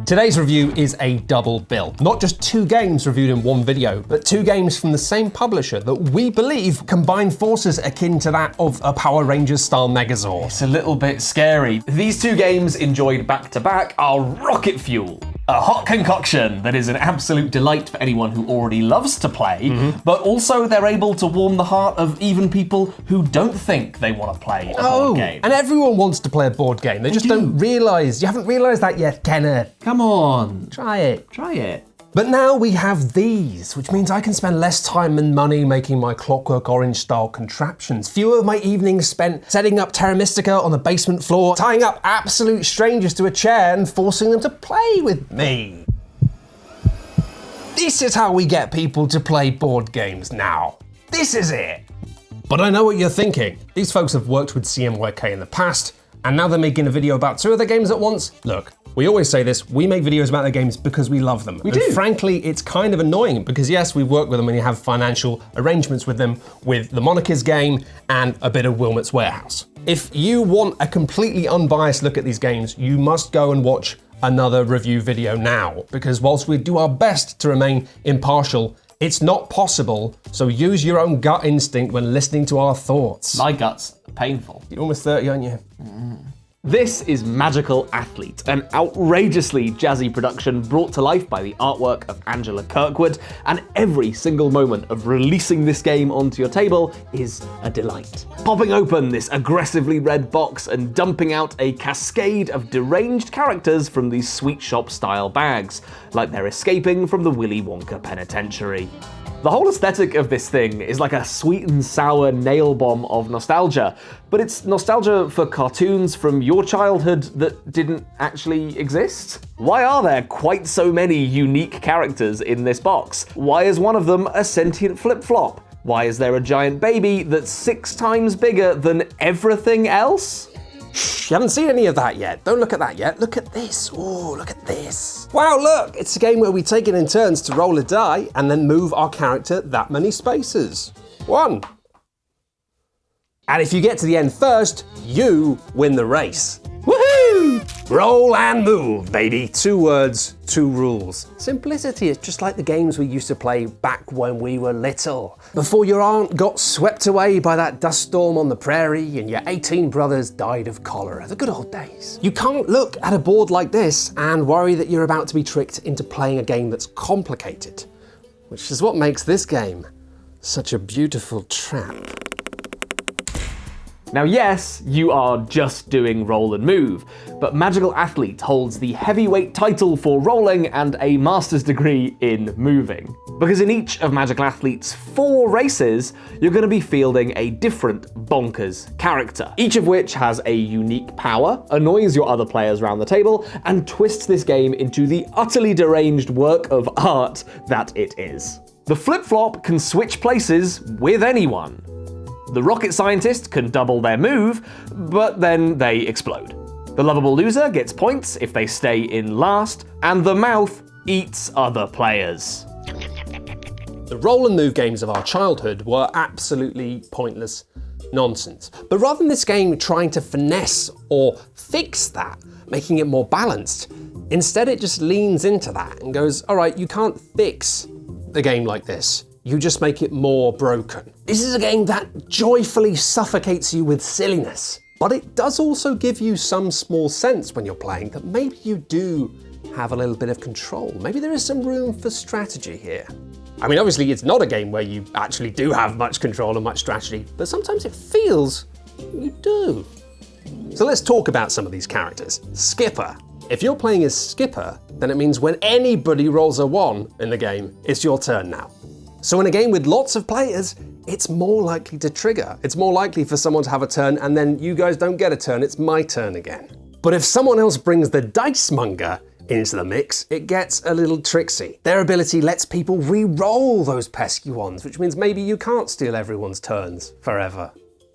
Today's review is a double bill. Not just 2 games reviewed in one video, but 2 games from the same publisher that we believe combine forces akin to that of a Power Rangers style Megazord. It's a little bit scary. These 2 games enjoyed back to back are rocket fuel. A hot concoction that is an absolute delight for anyone who already loves to play, but also they're able to warm the heart of even people who don't think they want to play a board game. And everyone wants to play a board game. They just don't realise. You haven't realised that yet, Kenneth. Come on. Try it. Try it. But now we have these, which means I can spend less time and money making my Clockwork Orange style contraptions. Fewer of my evenings spent setting up Terra Mystica on the basement floor, tying up absolute strangers to a chair and forcing them to play with me. This is how we get people to play board games now. This is it. But I know what you're thinking. These folks have worked with CMYK in the past, and now they're making a video about 2 of their games at once. Look, we always say this, we make videos about their games because we love them. We do. Frankly, it's kind of annoying because yes, we work with them and you have financial arrangements with them with the Monarchies game and a bit of Wilmot's Warehouse. If you want a completely unbiased look at these games, you must go and watch another review video now, because whilst we do our best to remain impartial, it's not possible, so use your own gut instinct when listening to our thoughts. My gut's painful. You're almost 30, aren't you? This is Magical Athlete, an outrageously jazzy production brought to life by the artwork of Angela Kirkwood, and every single moment of releasing this game onto your table is a delight. Popping open this aggressively red box and dumping out a cascade of deranged characters from these sweet shop style bags, like they're escaping from the Willy Wonka penitentiary. The whole aesthetic of this thing is like a sweet and sour nail bomb of nostalgia, but it's nostalgia for cartoons from your childhood that didn't actually exist. Why are there quite so many unique characters in this box? Why is one of them a sentient flip-flop? Why is there a giant baby that's 6 times bigger than everything else? You haven't seen any of that yet. Don't look at that yet. Look at this. Oh, look at this. Wow, look, it's a game where we take it in turns to roll a die and then move our character that many spaces. 1. And if you get to the end first, you win the race. Woohoo! Roll and move, baby. 2 words, 2 rules. Simplicity is just like the games we used to play back when we were little. Before your aunt got swept away by that dust storm on the prairie and your 18 brothers died of cholera. The good old days. You can't look at a board like this and worry that you're about to be tricked into playing a game that's complicated, which is what makes this game such a beautiful trap. Now yes, you are just doing roll and move, but Magical Athlete holds the heavyweight title for rolling and a master's degree in moving. Because in each of Magical Athlete's 4 races, you're going to be fielding a different bonkers character, each of which has a unique power, annoys your other players around the table, and twists this game into the utterly deranged work of art that it is. The flip-flop can switch places with anyone. The rocket scientist can double their move, but then they explode. The lovable loser gets points if they stay in last, and the mouth eats other players. The roll and move games of our childhood were absolutely pointless nonsense. But rather than this game trying to finesse or fix that, making it more balanced, instead it just leans into that and goes, all right, you can't fix a game like this. You just make it more broken. This is a game that joyfully suffocates you with silliness, but it does also give you some small sense when you're playing that maybe you do have a little bit of control. Maybe there is some room for strategy here. I mean, obviously it's not a game where you actually do have much control and much strategy, but sometimes it feels you do. So let's talk about some of these characters. Skipper. If you're playing as Skipper, then it means when anybody rolls a 1 in the game, it's your turn now. So in a game with lots of players, it's more likely to trigger. It's more likely for someone to have a turn and then you guys don't get a turn, it's my turn again. But if someone else brings the dice monger into the mix, it gets a little tricksy. Their ability lets people re-roll those pesky ones, which means maybe you can't steal everyone's turns forever.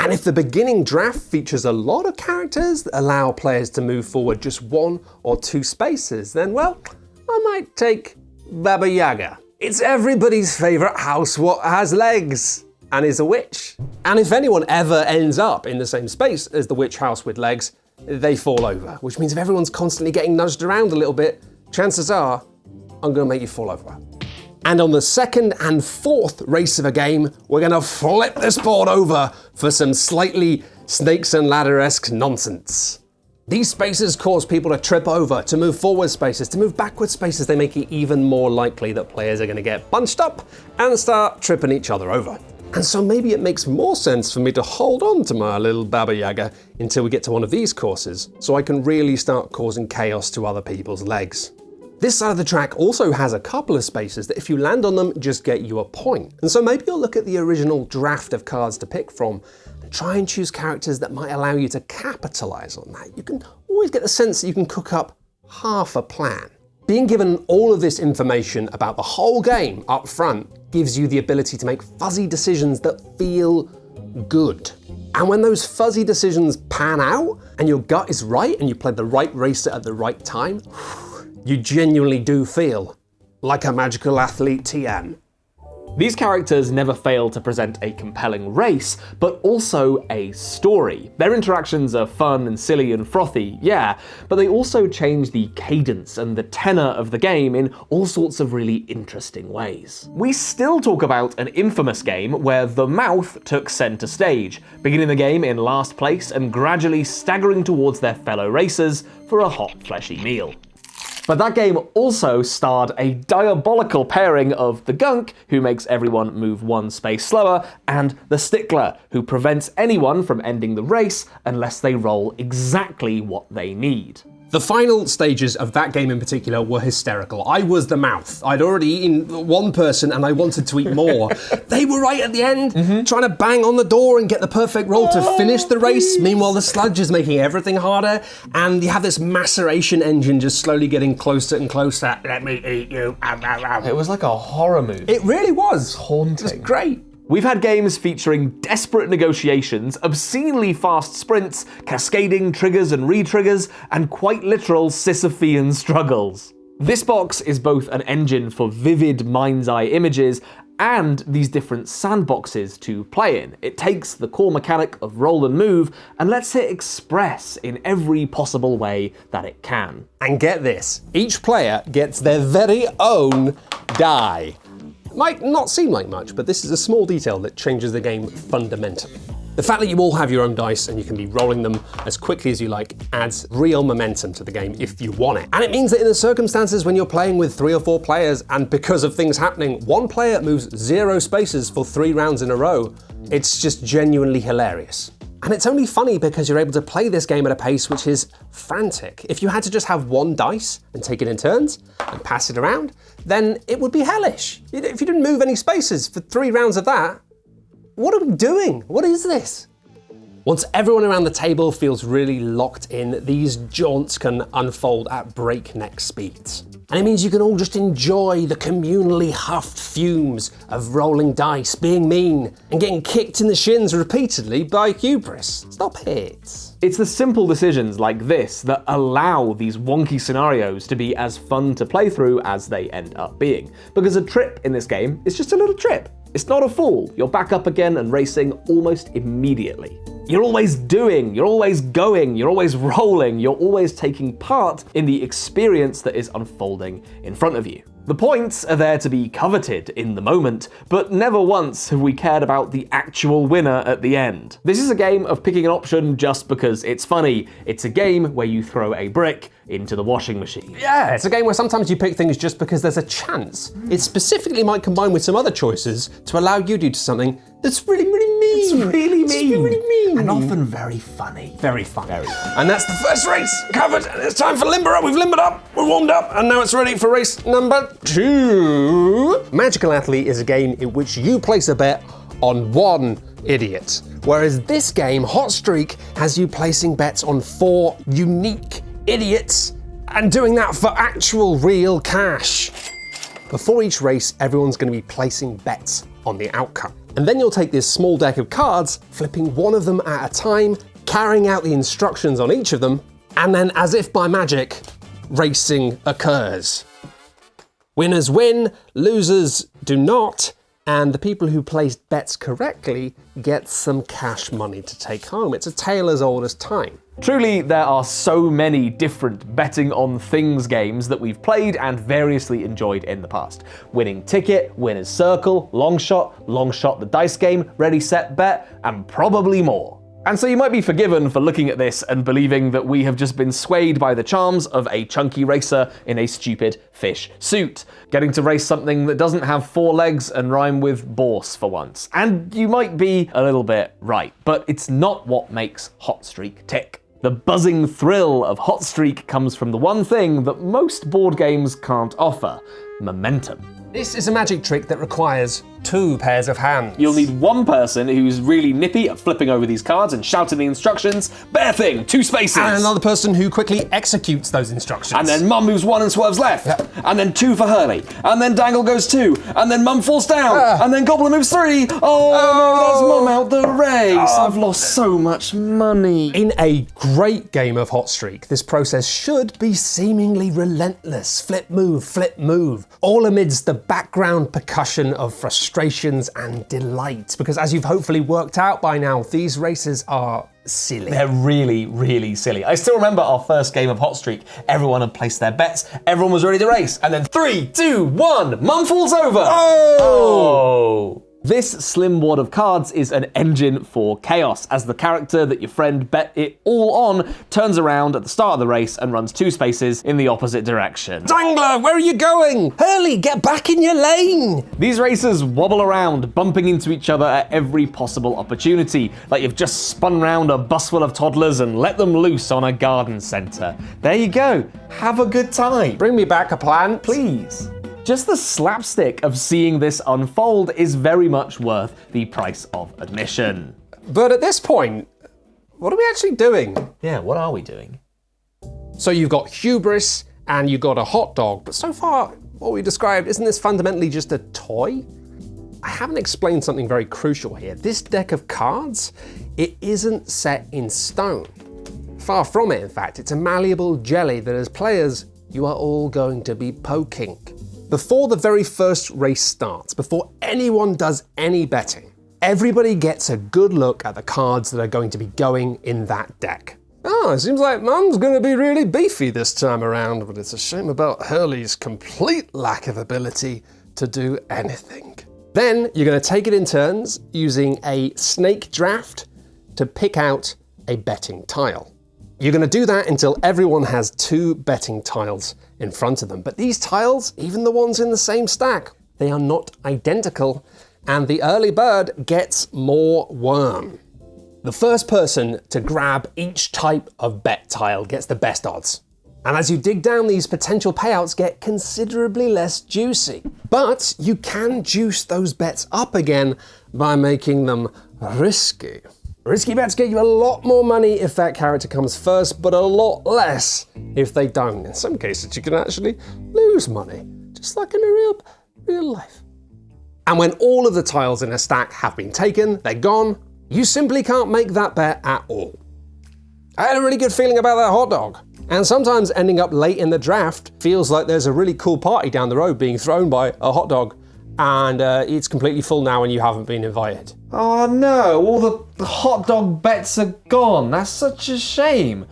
And if the beginning draft features a lot of characters that allow players to move forward just 1 or 2 spaces, then well, I might take Baba Yaga. It's everybody's favourite house what has legs and is a witch. And if anyone ever ends up in the same space as the witch house with legs, they fall over, which means if everyone's constantly getting nudged around a little bit, chances are I'm gonna make you fall over. And on the second and fourth race of a game, we're gonna flip this board over for some slightly snakes and ladder-esque nonsense. These spaces cause people to trip over, to move forward spaces, to move backward spaces. They make it even more likely that players are gonna get bunched up and start tripping each other over. And so maybe it makes more sense for me to hold on to my little Baba Yaga until we get to one of these courses, so I can really start causing chaos to other people's legs. This side of the track also has a couple of spaces that if you land on them, just get you a point. And so maybe you'll look at the original draft of cards to pick from and try and choose characters that might allow you to capitalize on that. You can always get the sense that you can cook up half a plan. Being given all of this information about the whole game up front gives you the ability to make fuzzy decisions that feel good. And when those fuzzy decisions pan out and your gut is right and you played the right racer at the right time, you genuinely do feel like a magical athlete TM. These characters never fail to present a compelling race, but also a story. Their interactions are fun and silly and frothy, yeah, but they also change the cadence and the tenor of the game in all sorts of really interesting ways. We still talk about an infamous game where the mouth took center stage, beginning the game in last place and gradually staggering towards their fellow racers for a hot, fleshy meal. But that game also starred a diabolical pairing of the Gunk, who makes everyone move one space slower, and the Stickler, who prevents anyone from ending the race unless they roll exactly what they need. The final stages of that game in particular were hysterical. I was the mouth. I'd already eaten one person and I wanted to eat more. They were right at the end, trying to bang on the door and get the perfect roll to finish the race. Meanwhile, the sludge is making everything harder, and you have this maceration engine just slowly getting closer and closer. Let me eat you. It was like a horror movie. It really was. Haunting. It was great. We've had games featuring desperate negotiations, obscenely fast sprints, cascading triggers and re-triggers, and quite literal Sisyphean struggles. This box is both an engine for vivid mind's eye images and these different sandboxes to play in. It takes the core mechanic of roll and move and lets it express in every possible way that it can. And get this, each player gets their very own die. Might not seem like much, but this is a small detail that changes the game fundamentally. The fact that you all have your own dice and you can be rolling them as quickly as you like adds real momentum to the game if you want it. And it means that in the circumstances when you're playing with 3 or 4 players and because of things happening, one player moves 0 spaces for 3 rounds in a row, it's just genuinely hilarious. And it's only funny because you're able to play this game at a pace which is frantic. If you had to just have one dice and take it in turns and pass it around, then it would be hellish. If you didn't move any spaces for 3 rounds of that, what are we doing? What is this? Once everyone around the table feels really locked in, these jaunts can unfold at breakneck speeds. And it means you can all just enjoy the communally huffed fumes of rolling dice, being mean, and getting kicked in the shins repeatedly by hubris. Stop it. It's the simple decisions like this that allow these wonky scenarios to be as fun to play through as they end up being. Because a trip in this game is just a little trip. It's not a fall. You're back up again and racing almost immediately. You're always doing, you're always going, you're always rolling, you're always taking part in the experience that is unfolding in front of you. The points are there to be coveted in the moment, but never once have we cared about the actual winner at the end. This is a game of picking an option just because it's funny. It's a game where you throw a brick into the washing machine. Yeah, it's a game where sometimes you pick things just because there's a chance. It specifically might combine with some other choices to allow you to do something that's really, really mean. It's really mean. It's really mean. And often very funny. Very fun. And that's the first race covered. And it's time for limber up. We've limbered up, we're warmed up, and now it's ready for race number 2. Magical Athlete is a game in which you place a bet on one idiot. Whereas this game, Hot Streak, has you placing bets on 4 unique idiots and doing that for actual real cash. Before each race, everyone's going to be placing bets on the outcome. And then you'll take this small deck of cards, flipping one of them at a time, carrying out the instructions on each of them, and then as if by magic, racing occurs. Winners win, losers do not, and the people who placed bets correctly get some cash money to take home. It's a tale as old as time. Truly, there are so many different betting on things games that we've played and variously enjoyed in the past. Winning Ticket, Winner's Circle, Long Shot the dice game, Ready Set Bet, and probably more. And so you might be forgiven for looking at this and believing that we have just been swayed by the charms of a chunky racer in a stupid fish suit, getting to race something that doesn't have 4 legs and rhyme with Bourse for once. And you might be a little bit right, but it's not what makes Hot Streak tick. The buzzing thrill of Hot Streak comes from the one thing that most board games can't offer: momentum. This is a magic trick that requires 2 pairs of hands. You'll need one person who's really nippy at flipping over these cards and shouting the instructions, bear thing, 2 spaces. And another person who quickly executes those instructions. And then Mum moves 1 and swerves left. Yep. And then 2 for Hurley. And then Dangle goes 2. And then Mum falls down. And then Gobbler moves 3. Oh, no, that's Mum out the race. I've lost so much money. In a great game of Hot Streak, this process should be seemingly relentless. Flip, move, all amidst the background percussion of frustrations and delight. Because as you've hopefully worked out by now, these races are silly. They're really, really silly. I still remember our first game of Hot Streak. Everyone had placed their bets, everyone was ready to race, and then 3, 2, 1, Mum falls over! Oh! This slim wad of cards is an engine for chaos, as the character that your friend bet it all on turns around at the start of the race and runs 2 spaces in the opposite direction. Dangler, where are you going? Hurley, get back in your lane! These racers wobble around, bumping into each other at every possible opportunity, like you've just spun round a bus full of toddlers and let them loose on a garden centre. There you go. Have a good time. Bring me back a plant, Please. Just the slapstick of seeing this unfold is very much worth the price of admission. But at this point, what are we actually doing? Yeah, what are we doing? So you've got hubris and you've got a hot dog, but so far, what we described, isn't this fundamentally just a toy? I haven't explained something very crucial here. This deck of cards, it isn't set in stone. Far from it, in fact. It's a malleable jelly that as players, you are all going to be poking. Before the very first race starts, before anyone does any betting, everybody gets a good look at the cards that are going to be going in that deck. Oh, it seems like Mum's going to be really beefy this time around, but it's a shame about Hurley's complete lack of ability to do anything. Then you're going to take it in turns using a snake draft to pick out a betting tile. You're going to do that until everyone has 2 betting tiles in front of them. But these tiles, even the ones in the same stack, they are not identical, and the early bird gets more worm. The first person to grab each type of bet tile gets the best odds. And as you dig down, these potential payouts get considerably less juicy. But you can juice those bets up again by making them risky. Risky bets get you a lot more money if that character comes first, but a lot less if they don't. In some cases, you can actually lose money, just like in a real life. And when all of the tiles in a stack have been taken, they're gone, you simply can't make that bet at all. I had a really good feeling about that hot dog. And sometimes ending up late in the draft feels like there's a really cool party down the road being thrown by a hot dog, and it's completely full now and you haven't been invited. Oh no, all the hot dog bets are gone. That's such a shame.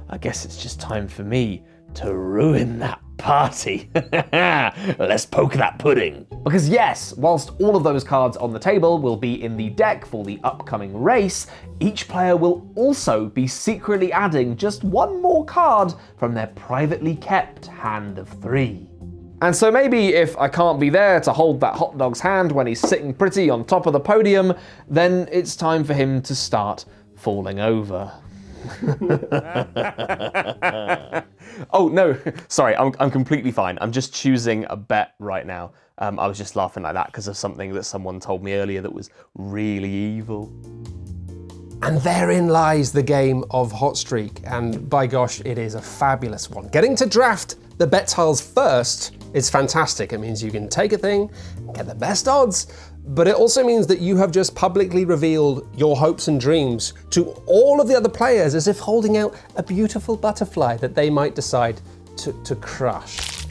I guess it's just time for me to ruin that party. Let's poke that pudding. Because yes, whilst all of those cards on the table will be in the deck for the upcoming race, each player will also be secretly adding just 1 more card from their privately kept hand of 3. And so maybe if I can't be there to hold that hot dog's hand when he's sitting pretty on top of the podium, then it's time for him to start falling over. Oh no, sorry, I'm completely fine. I'm just choosing a bet right now. I was just laughing like that because of something that someone told me earlier that was really evil. And therein lies the game of Hot Streak, and by gosh, it is a fabulous one. Getting to draft the bet tiles first is fantastic. It means you can take a thing and get the best odds, but it also means that you have just publicly revealed your hopes and dreams to all of the other players as if holding out a beautiful butterfly that they might decide to crush.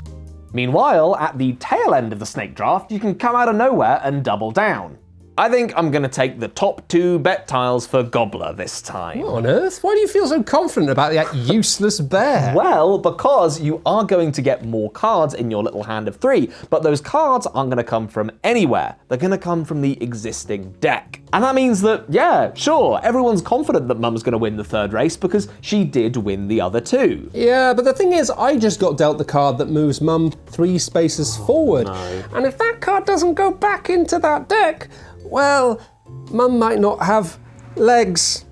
Meanwhile, at the tail end of the snake draft, you can come out of nowhere and double down. I think I'm gonna take the top 2 bet tiles for Gobbler this time. What on earth? Why do you feel so confident about that useless bear? Well, because you are going to get more cards in your little hand of 3, but those cards aren't gonna come from anywhere. They're gonna come from the existing deck. And that means that, yeah, sure, everyone's confident that Mum's gonna win the 3rd race because she did win the other 2. Yeah, but the thing is, I just got dealt the card that moves Mum 3 spaces forward. No. And if that card doesn't go back into that deck, well, Mum might not have legs.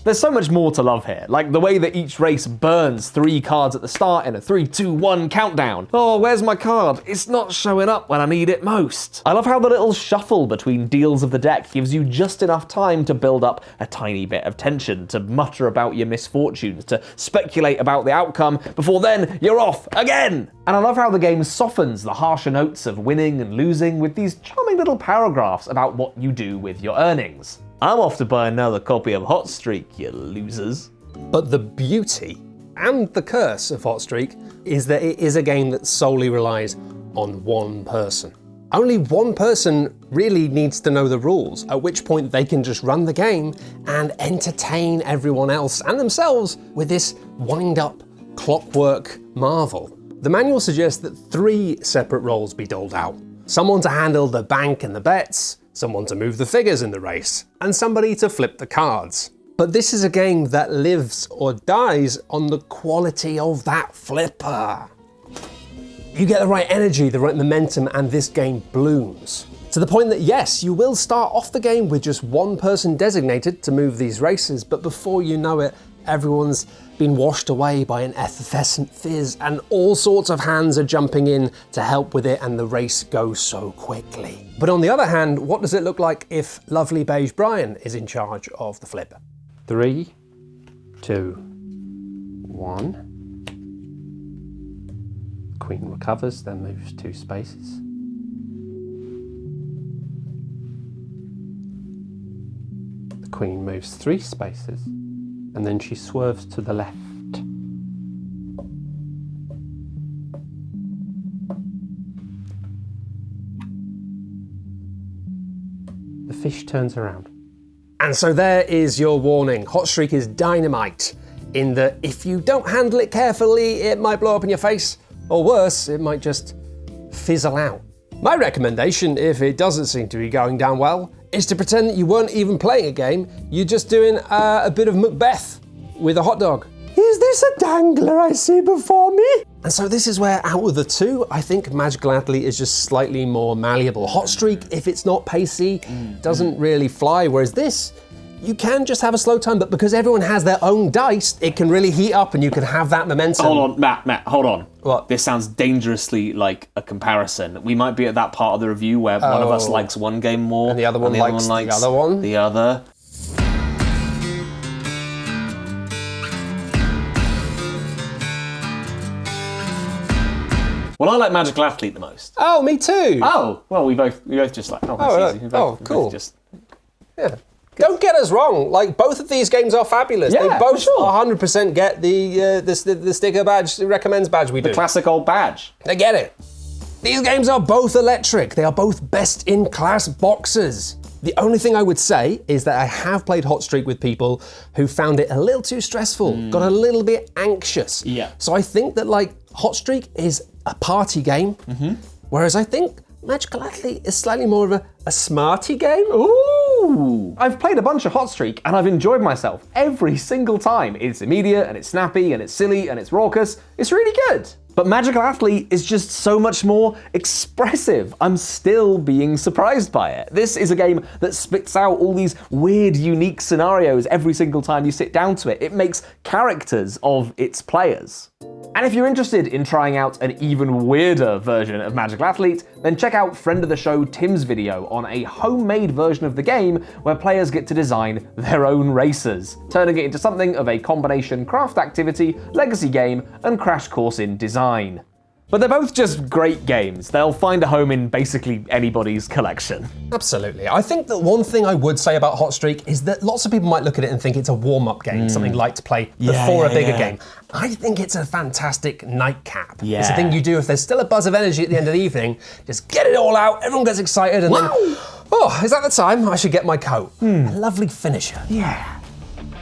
There's so much more to love here, like the way that each race burns 3 cards at the start in a 3, 2, 1 countdown. Oh, where's my card? It's not showing up when I need it most. I love how the little shuffle between deals of the deck gives you just enough time to build up a tiny bit of tension, to mutter about your misfortunes, to speculate about the outcome, before then you're off again. And I love how the game softens the harsher notes of winning and losing with these charming little paragraphs about what you do with your earnings. I'm off to buy another copy of Hot Streak, you losers. But the beauty and the curse of Hot Streak is that it is a game that solely relies on one person. Only one person really needs to know the rules, at which point they can just run the game and entertain everyone else and themselves with this wind-up clockwork marvel. The manual suggests that 3 separate roles be doled out. Someone to handle the bank and the bets, someone to move the figures in the race, and somebody to flip the cards. But this is a game that lives or dies on the quality of that flipper. You get the right energy, the right momentum, and this game blooms. To the point that yes, you will start off the game with just one person designated to move these races, but before you know it, everyone's been washed away by an effervescent fizz and all sorts of hands are jumping in to help with it and the race goes so quickly. But on the other hand, what does it look like if lovely Beige Brian is in charge of the flip? 3, 2, 1. Queen recovers, then moves 2 spaces. The Queen moves 3 spaces, and then she swerves to the left. The fish turns around. And so there is your warning. Hot Streak is dynamite in that if you don't handle it carefully, it might blow up in your face, or worse, it might just fizzle out. My recommendation, if it doesn't seem to be going down well, is to pretend that you weren't even playing a game, you're just doing a bit of Macbeth with a hot dog. Is this a dangler I see before me? And so this is where, out of the 2, I think Magical Athlete is just slightly more malleable. Hot Streak, if it's not pacey, doesn't really fly, whereas this, you can just have a slow time, but because everyone has their own dice, it can really heat up and you can have that momentum. Hold on, Matt, hold on. What? This sounds dangerously like a comparison. We might be at that part of the review where one of us likes one game more And the other one likes the other one. The other. Well, I like Magical Athlete the most. Oh, me too. Oh, well, we both just like. Oh, that's easy. We both cool. just- Yeah. Don't get us wrong. Like, both of these games are fabulous. Yeah, they both for sure. 100% get the sticker badge, recommends badge we do. Classic old badge. They get it. These games are both electric. They are both best-in-class boxers. The only thing I would say is that I have played Hot Streak with people who found it a little too stressful, got a little bit anxious. Yeah. So I think that like Hot Streak is a party game, whereas I think Magical Athlete is slightly more of a smarty game. Ooh! I've played a bunch of Hot Streak and I've enjoyed myself every single time. It's immediate and it's snappy and it's silly and it's raucous. It's really good. But Magical Athlete is just so much more expressive. I'm still being surprised by it. This is a game that spits out all these weird, unique scenarios every single time you sit down to it. It makes characters of its players. And if you're interested in trying out an even weirder version of Magical Athlete, then check out friend of the show Tim's video on a homemade version of the game where players get to design their own racers, turning it into something of a combination craft activity, legacy game, and crash course in design. But they're both just great games. They'll find a home in basically anybody's collection. Absolutely. I think that one thing I would say about Hot Streak is that lots of people might look at it and think it's a warm-up game, something light to play before a bigger game. I think it's a fantastic nightcap. Yeah. It's a thing you do if there's still a buzz of energy at the end of the evening, just get it all out, everyone gets excited, and then Oh, is that the time? I should get my coat. A lovely finisher. Yeah.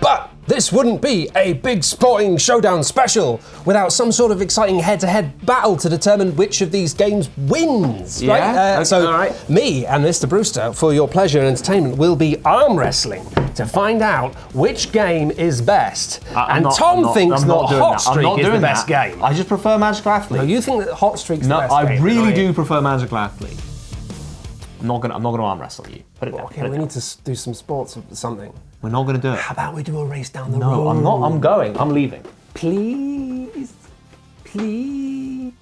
But this wouldn't be a big sporting showdown special without some sort of exciting head-to-head battle to determine which of these games wins, right? Yeah, So all right. me and Mr. Brewster, for your pleasure and entertainment, will be arm wrestling to find out which game is best. Tom thinks not Hot Streak is the best game. I just prefer Magical Athlete. No, you think that Hot Streak's the best I game. really do prefer Magical Athlete. I'm not gonna arm wrestle you. Put it down. Okay, we need to do some sports or something. We're not gonna do it. How about we do a race down the road? No, I'm not. I'm going. I'm leaving. Please. Please.